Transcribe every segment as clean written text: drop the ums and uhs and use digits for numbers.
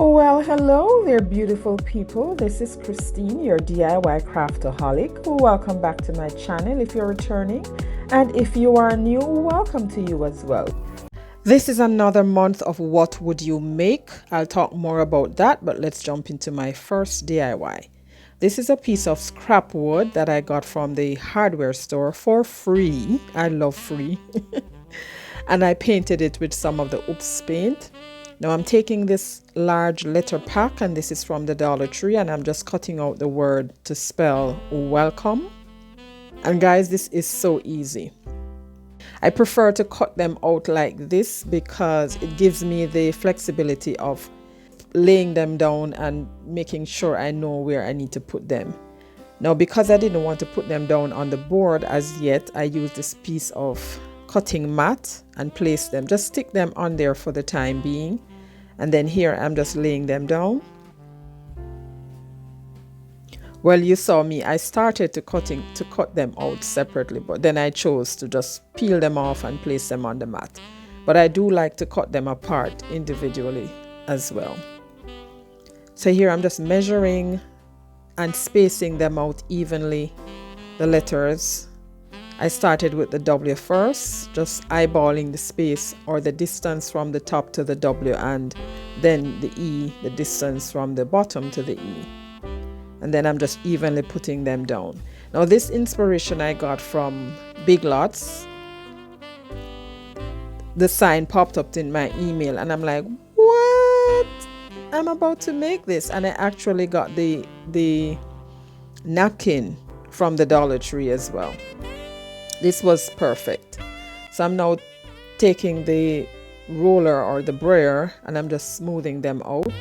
Well, hello there, beautiful people. This is Christine, your DIY craftaholic. Welcome back to my channel if you're returning, and if you are new, welcome to you as well. This is another month of What Would You Make? I'll talk more about that, but let's jump into my first DIY. This is a piece of scrap wood that I got from the hardware store for free. I love free. And I painted it with some of the Oops paint. Now I'm taking this large letter pack, and this is from the Dollar Tree, and I'm just cutting out the word to spell welcome. And guys, this is so easy. I prefer to cut them out like this because it gives me the flexibility of laying them down and making sure I know where I need to put them. Now, because I didn't want to put them down on the board as yet, I used this piece of cutting mat and place them, just stick them on there for the time being. And then here I'm just laying them down. Well, you saw me, I started to cut them out separately, but then I chose to just peel them off and place them on the mat. But I do like to cut them apart individually as well. So here I'm just measuring and spacing them out evenly, the letters. I started with the W first, just eyeballing the space or the distance from the top to the W, and then the E, the distance from the bottom to the E. And then I'm just evenly putting them down. Now this inspiration I got from Big Lots. The sign popped up in my email and I'm like, what? I'm about to make this. And I actually got the napkin from the Dollar Tree as well. This was perfect. So I'm now taking the roller or the brayer and I'm just smoothing them out.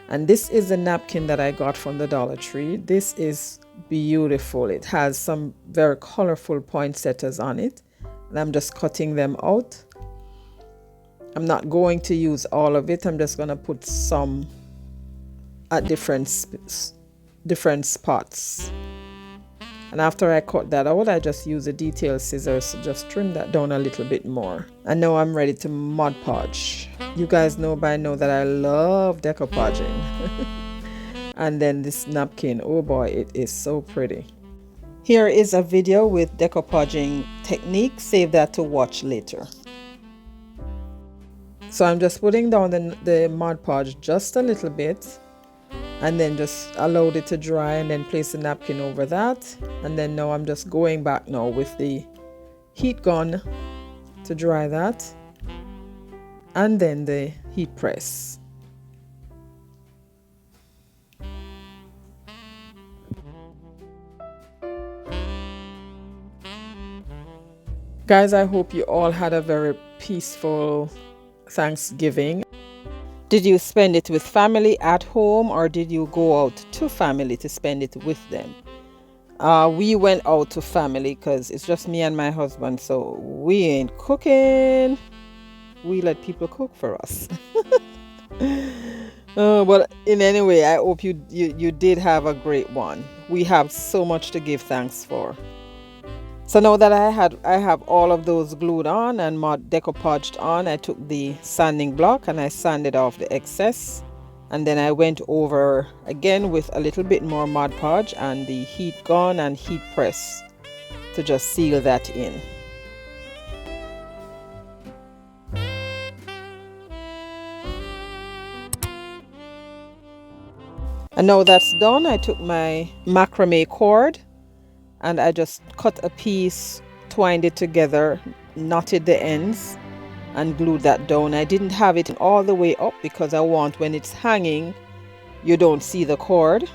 And this is a napkin that I got from the Dollar Tree. This is beautiful. It has some very colorful poinsettias on it. And I'm just cutting them out. I'm not going to use all of it. I'm just going to put some at different spots. And after I cut that out, I just use a detail scissors to just trim that down a little bit more. And now I'm ready to Mod Podge. You guys know by now that I love decoupaging. And then this napkin, oh boy, it is so pretty. Here is a video with decoupaging technique. Save that to watch later. So I'm just putting down the Mod Podge just a little bit. And then just allowed it to dry and then place the napkin over that. And then now I'm just going back now with the heat gun to dry that. And then the heat press. Guys, I hope you all had a very peaceful Thanksgiving. Did you spend it with family at home, or did you go out to family to spend it with them? We went out to family because it's just me and my husband, so we ain't cooking. We let people cook for us. But in any way, I hope you did have a great one. We have so much to give thanks for. So now that I have all of those glued on and decoupaged on, I took the sanding block and I sanded off the excess. And then I went over again with a little bit more Mod Podge and the heat gun and heat press to just seal that in. And now that's done, I took my macrame cord and I just cut a piece, twined it together, knotted the ends, and glued that down. I didn't have it all the way up because I want when it's hanging, you don't see the cord.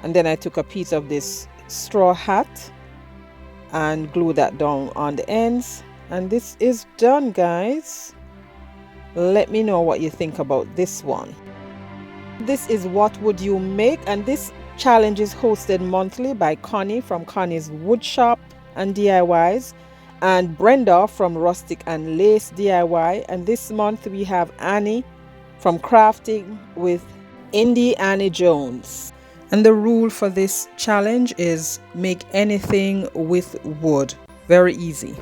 And then I took a piece of this straw hat and glued that down on the ends. And this is done, guys. Let me know what you think about this one. This is What Would You Make? And this challenge is hosted monthly by Connie from Connie's Wood Shop and DIYs and Brenda from Rustic and Lace DIY. And this month we have Annie from Crafting with Indie Annie Jones. And the rule for this challenge is make anything with wood. Very easy.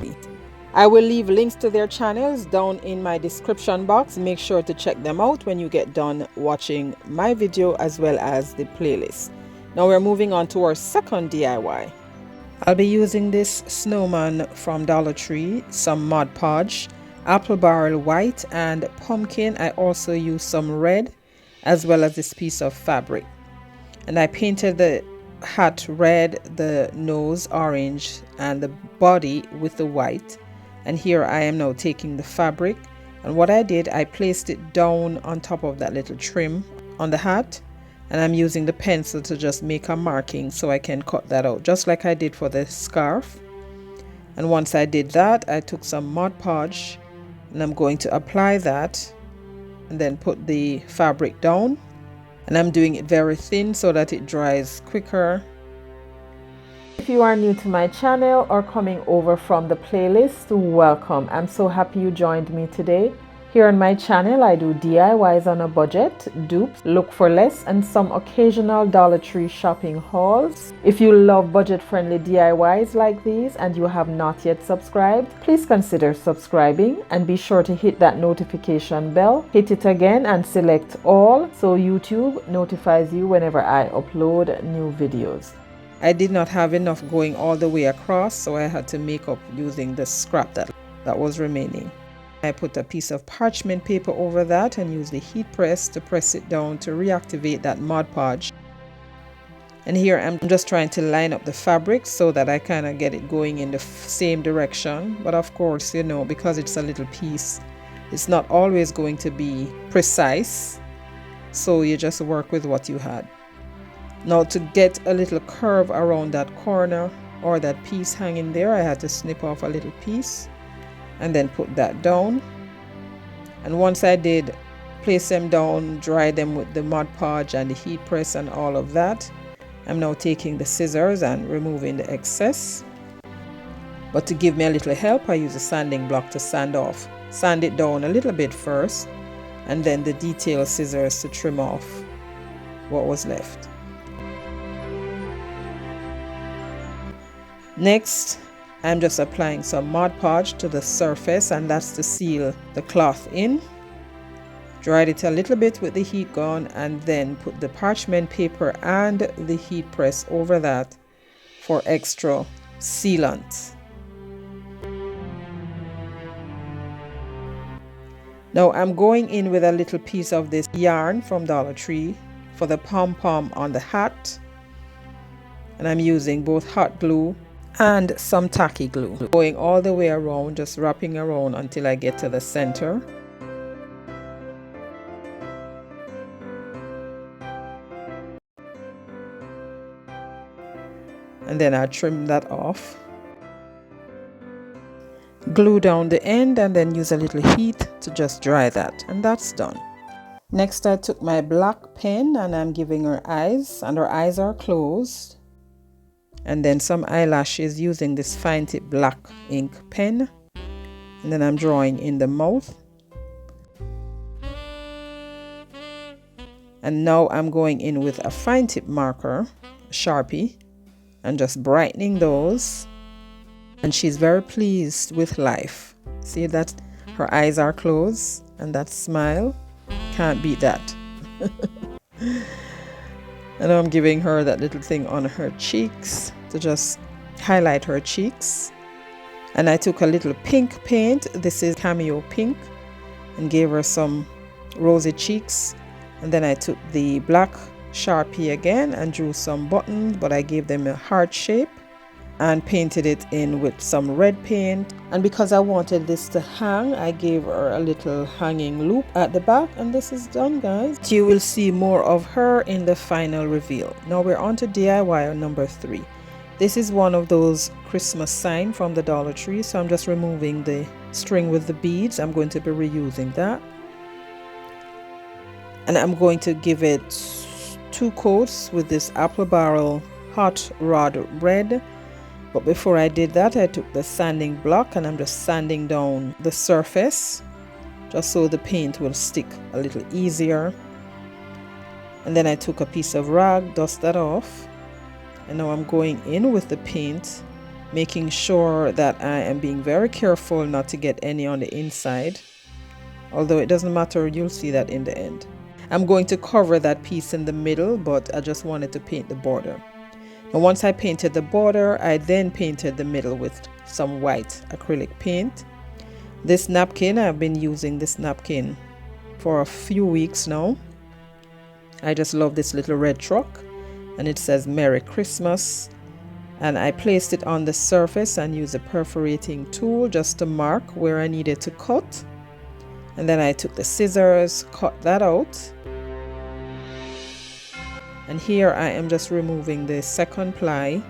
I will leave links to their channels down in my description box. Make sure to check them out when you get done watching my video as well as the playlist. Now we're moving on to our second DIY. I'll be using this Snowman from Dollar Tree, some Mod Podge, apple barrel white and pumpkin. I also used some red as well as this piece of fabric. And I painted the hat red, the nose orange and the body with the white. And here I am now taking the fabric, and what I did, I placed it down on top of that little trim on the hat, and I'm using the pencil to just make a marking so I can cut that out just like I did for the scarf. And once I did that, I took some Mod Podge and I'm going to apply that and then put the fabric down, and I'm doing it very thin so that it dries quicker. If you are new to my channel or coming over from the playlist, welcome. I'm so happy you joined me today. Here on my channel, I do DIYs on a budget, dupes, look for less, and some occasional Dollar Tree shopping hauls. If you love budget-friendly DIYs like these and you have not yet subscribed, please consider subscribing and be sure to hit that notification bell. Hit it again and select all so YouTube notifies you whenever I upload new videos. I did not have enough going all the way across, so I had to make up using the scrap that was remaining. I put a piece of parchment paper over that and use the heat press to press it down to reactivate that Mod Podge. And here I'm just trying to line up the fabric so that I kind of get it going in the same direction. But of course, you know, because it's a little piece, it's not always going to be precise. So you just work with what you had. Now to get a little curve around that corner or that piece hanging there, I had to snip off a little piece and then put that down. And once I did place them down, dry them with the Mod Podge and the heat press and all of that, I'm now taking the scissors and removing the excess. But to give me a little help, I use a sanding block to sand it down a little bit first, and then the detail scissors to trim off what was left. Next, I'm just applying some Mod Podge to the surface, and that's to seal the cloth in. Dried it a little bit with the heat gun and then put the parchment paper and the heat press over that for extra sealant. Now I'm going in with a little piece of this yarn from Dollar Tree for the pom-pom on the hat, and I'm using both hot glue and some tacky glue, going all the way around, just wrapping around until I get to the center. And then I trim that off, glue down the end, and then use a little heat to just dry that, and that's done. Next, I took my black pen and I'm giving her eyes, and her eyes are closed, and then some eyelashes using this fine tip black ink pen, and then I'm drawing in the mouth. And now I'm going in with a fine tip marker, Sharpie, and just brightening those. And she's very pleased with life. See that her eyes are closed, and that smile, can't beat that. And I'm giving her that little thing on her cheeks to just highlight her cheeks. And I took a little pink paint, this is Cameo Pink, and gave her some rosy cheeks. And then I took the black Sharpie again and drew some buttons, but I gave them a heart shape and painted it in with some red paint. And because I wanted this to hang, I gave her a little hanging loop at the back, and this is done, guys. You will see more of her in the final reveal. Now we're on to DIY number 3. This is one of those Christmas signs from the Dollar Tree, so I'm just removing the string with the beads. I'm going to be reusing that, and I'm going to give it 2 coats with this apple barrel hot rod red. But before I did that, I took the sanding block and I'm just sanding down the surface just so the paint will stick a little easier. And then I took a piece of rag, dust that off, and now I'm going in with the paint, making sure that I am being very careful not to get any on the inside, although it doesn't matter, you'll see that in the end. I'm going to cover that piece in the middle, but I just wanted to paint the border. And once I painted the border, I then painted the middle with some white acrylic paint. This napkin, I've been using this napkin for a few weeks now. I just love this little red truck, and it says Merry Christmas. And I placed it on the surface and used a perforating tool just to mark where I needed to cut. And then I took the scissors, cut that out. And here I am just removing the second ply.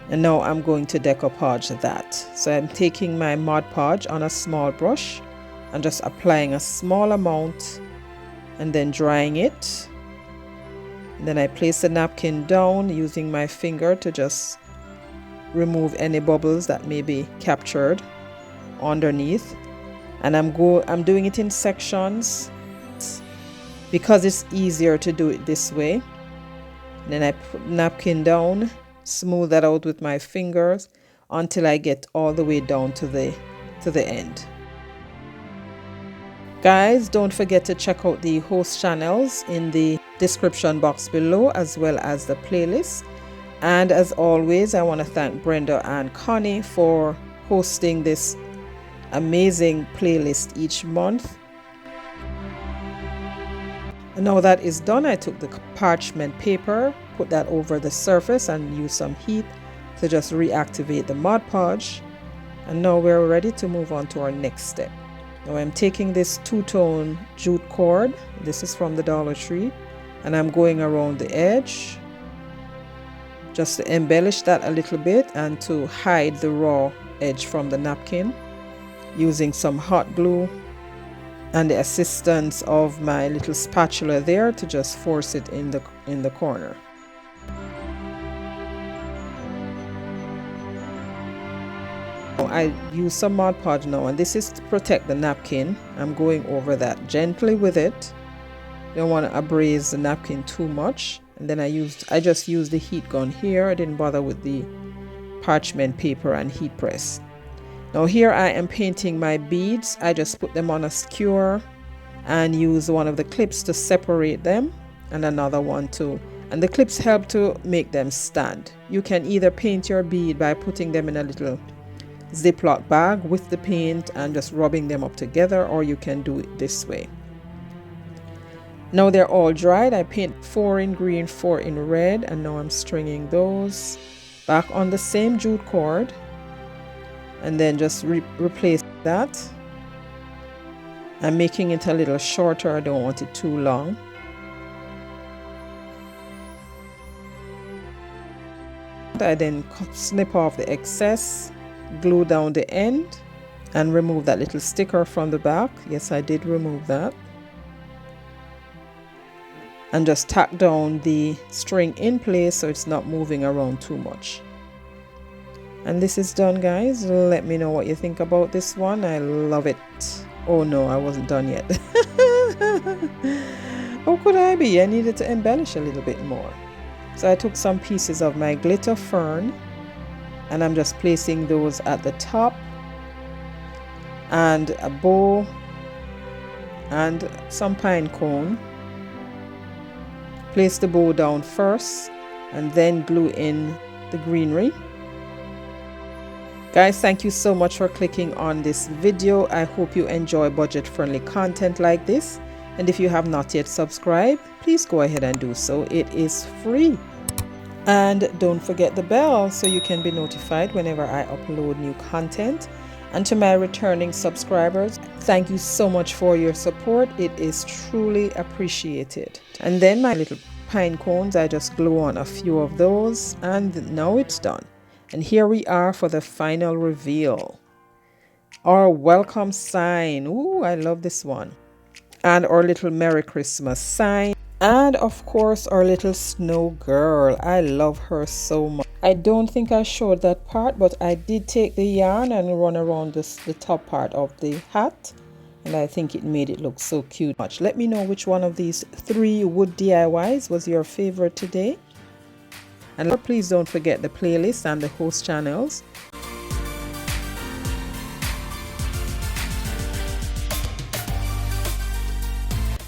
And now I'm going to decoupage that. So I'm taking my Mod Podge on a small brush and just applying a small amount and then drying it. And then I place the napkin down using my finger to just remove any bubbles that may be captured underneath. And I'm doing it in sections because it's easier to do it this way. And then I put the napkin down, smooth that out with my fingers until I get all the way down to the end. Guys, don't forget to check out the host channels in the description box below, as well as the playlist. And as always, I want to thank Brenda and Connie for hosting this amazing playlist each month. And now that is done, I took the parchment paper, put that over the surface and used some heat to just reactivate the Mod Podge. And now we're ready to move on to our next step. Now I'm taking this two-tone jute cord, this is from the Dollar Tree, and I'm going around the edge just to embellish that a little bit and to hide the raw edge from the napkin, using some hot glue and the assistance of my little spatula there to just force it in the corner. I use some Mod Podge now, and this is to protect the napkin. I'm going over that gently with it. Don't want to abrase the napkin too much. And then I just used the heat gun here. I didn't bother with the parchment paper and heat press. Now here I am painting my beads. I just put them on a skewer and use one of the clips to separate them, and another one too. And the clips help to make them stand. You can either paint your bead by putting them in a little Ziploc bag with the paint and just rubbing them up together, or you can do it this way. Now they're all dried. I paint 4 in green, 4 in red, and now I'm stringing those back on the same jute cord, and then just replace that. I'm making it a little shorter, I don't want it too long. I then snip off the excess, glue down the end, and remove that little sticker from the back. Yes, I did remove that. And just tack down the string in place so it's not moving around too much. And this is done, guys. Let me know what you think about this one. I love it. Oh no, I wasn't done yet. How could I be? I needed to embellish a little bit more. So I took some pieces of my glitter fern and I'm just placing those at the top, and a bow and some pine cone. Place the bow down first and then glue in the greenery. Guys, thank you so much for clicking on this video. I hope you enjoy budget-friendly content like this. And if you have not yet subscribed, please go ahead and do so. It is free. And don't forget the bell so you can be notified whenever I upload new content. And to my returning subscribers, thank you so much for your support. It is truly appreciated. And then my little pine cones, I just glue on a few of those, and now it's done. And here we are for the final reveal. Our welcome sign. Ooh, I love this one. And our little Merry Christmas sign. And of course, our little snow girl. I love her so much. I don't think I showed that part, but I did take the yarn and run around the top part of the hat. And I think it made it look so cute. Let me know which one of these 3 wood DIYs was your favorite today. And please don't forget the playlist and the host channels.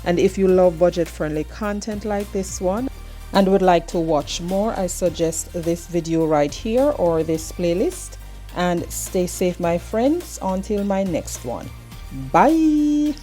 And if you love budget-friendly content like this one and would like to watch more, I suggest this video right here or this playlist. And stay safe, my friends, until my next one. Bye.